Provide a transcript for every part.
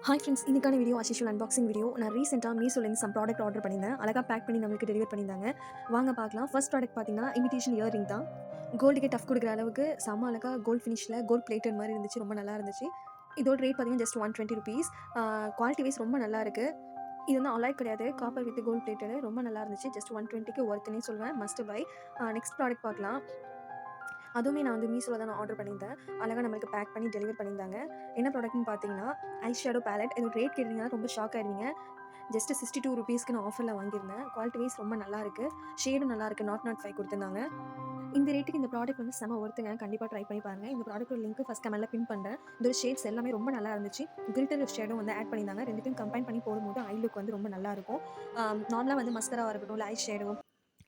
Hi friends, இன்னைக்கான video அசிஷுவல் unboxing video. நான் ரீசெண்டாக மீஷோலேருந்து சம் ப்ராடக்ட் ஆர்டர் பண்ணியிருந்தேன். அழகாக பேக் பண்ணி நம்மளுக்கு டெலிவர் பண்ணியிருந்தாங்க. வாங்க பார்க்கலாம். ஃபர்ஸ்ட் ப்ராடக்ட் பார்த்தீங்கன்னா இமிடேஷன் இயரிங் தான். கோல்டுக்கே டஃப் கொடுக்குற அளவுக்கு செம்ம அழகாக கோல்ட் ஃபினிஷில் கோல்ட் பிளேட்டட் மாதிரி இருந்துச்சு. ரொம்ப நல்லா இருந்துச்சு. இதோட ரேட் பார்த்தீங்கன்னா ஜஸ்ட் ₹120. குவாலிட்டி வைஸ் ரொம்ப நல்லா இருக்குது. இது வந்து அலாய் கிடையாது, காப்பர் வித் கோல்ட் பிளேட்டடு. ரொம்ப நல்லா இருந்துச்சு. ஜஸ்ட் 120க்கு ஒர்த்துனே சொல்வேன். Must by. நெக்ஸ்ட் ப்ராடக்ட் பார்க்கலாம். அதுவுமே நான் வந்து மீஷோவில் தான் நான் ஆர்டர் பண்ணியிருந்தேன். அழகாக நம்மளுக்கு பேக் பண்ணி டெலிவர் பண்ணியிருந்தாங்க. என்ன ப்ராடக்ட்னு பார்த்தீங்கன்னா ஐ ஷேடோ பேலட். இதோட ரேட் கேட்டிங்கன்னா ரொம்ப ஷாக் ஆயிடுவீங்க. ஜஸ்ட் ₹62க்கு நான் ஆஃபரில் வாங்கியிருந்தேன். குவாலிட்டி வைஸ் ரொம்ப நல்லாயிருக்கு. ஷேடும் நல்லாயிருக்கு. நாட் 5 கொடுத்துருந்தாங்க. இந்த ரேட்டுக்கு இந்த ப்ராடக்ட் வந்து செம ஒர்த்துங்க. கண்டிப்பாக ட்ரை பண்ணி பாருங்கள். இந்த ப்ராடக்ட்டோட லிங்க் ஃபஸ்ட் கமெண்ட்டில் பின் பண்ணுறேன். இதோட ஷேட்ஸ் எல்லாமே ரொம்ப நல்லா இருந்துச்சு. கில்டர் ஷேடும் வந்து ஆட் பண்ணியிருந்தாங்க. ரெண்டுத்தையும் கம்பைன் பண்ணி போடும்போது ஐ லுக் வந்து ரொம்ப நல்லாயிருக்கும். நார்மலாக வந்து மஸ்கராவாக இருக்கட்டும், இல்லை ஐ ஷேடோ,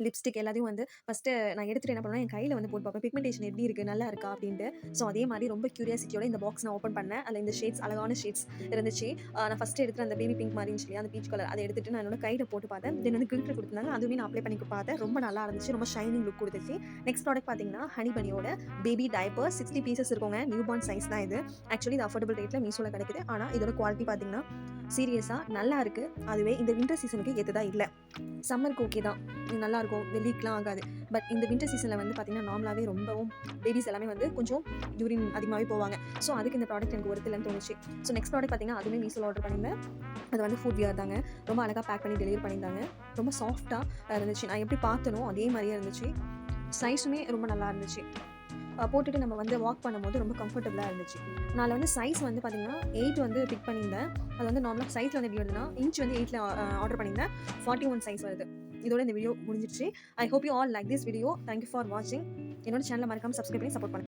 லிப்ஸ்டிக் எல்லாத்தையும் வந்து ஃபஸ்ட்டு நான் எடுத்துகிட்டு என்ன பண்ணுவேன், என் கையில் வந்து போட்டு பார்ப்பேன். பிக்மெண்டேஷன் எப்படி இருக்குது, நல்லா இருக்கா அப்படின்ட்டு. ஸோ அதே மாதிரி ரொம்ப க்யூரியாசிட்டியோட இந்த பாக்ஸ் நான் ஓப்பன் பண்ணேன். அதில் இந்த ஷேட்ஸ், அழகான ஷேட்ஸ் இருந்துச்சு. நான் ஃபஸ்ட்டு எடுத்துகிட்டு அந்த பேபி பிங்க் மாதிரி இருந்துச்சு, அந்த பீச் கலர், அதை எடுத்துகிட்டு நான் என்னோட கையில் போட்டு பார்த்தேன். தென் வந்து கில்டர் கொடுத்துருந்தாங்க. அதுவுமே நான் அப்ளை பண்ணி பார்த்தேன். ரொம்ப நல்லா இருந்துச்சு. ரொம்ப ஷைனிங் லுக் கொடுத்துச்சு. நெக்ஸ்ட் ப்ராடக்ட் பார்த்தீங்கன்னா ஹனி பனியோட பேபி டைப்பர். 60 பீசஸ் இருக்குங்க. நியூ பார்ன் சைஸ் தான் இது. ஆக்சுவலி இது அஃபோர்டபுள் ரேட்டில் மீஷோவில் கிடைக்குது. ஆனால் இதோட குவாலிட்டி பார்த்தீங்கன்னா சீரியஸாக நல்லா இருக்குது. அதுவே இந்த வின்டர் சீசனுக்கு ஏற்றதா இல்லை. சம்மருக்கு ஓகே தான், நல்லாயிருக்கும், லீக்லாம் ஆகாது. பட் இந்த வின்டர் சீசனில் வந்து பார்த்திங்கன்னா நார்மலாகவே ரொம்பவும் பேபிஸ் எல்லாமே வந்து கொஞ்சம் யூரின் அதிகமாகவே போவாங்க. ஸோ அதுக்கு இந்த ப்ராடக்ட் எனக்கு ஒருத்தலன்னு தோணுச்சு. ஸோ நெக்ஸ்ட் ப்ராடக்ட் பார்த்திங்கன்னா அதுவுமே மீஷோவில் ஆர்டர் பண்ணியிருந்தேன். அது வந்து ஃபுட் வியர் தாங்க. ரொம்ப அழகாக பேக் பண்ணி டெலிவரி பண்ணியிருந்தாங்க. ரொம்ப சாஃப்டாக இருந்துச்சு. நான் எப்படி பார்த்தனோ அதே மாதிரியே இருந்துச்சு. சைஸுமே ரொம்ப நல்லா இருந்துச்சு. போட்டுட்டு நம்ம வந்து வாக் பண்ணும்போது ரொம்ப கம்ஃபர்டபுளாக இருந்துச்சு. நான் வந்து சைஸ் வந்து பார்த்திங்கன்னா 8 வந்து பிக் பண்ணியிருந்தேன். அது வந்து நார்மலாக சைஸில் வந்து எப்படி வருதுன்னா இன்ச் வந்து 8ல் ஆர்டர் பண்ணியிருந்தேன். 41 சைஸ் வருது. இதோட இந்த வீடியோ முடிஞ்சிருச்சு. I hope you all like this video. Thank you for வாட்சிங். என்னோட சேனலை மறக்காமல் சப்ஸ்கிரைப் பண்ணி சப்போர்ட் பண்ணுங்கள்.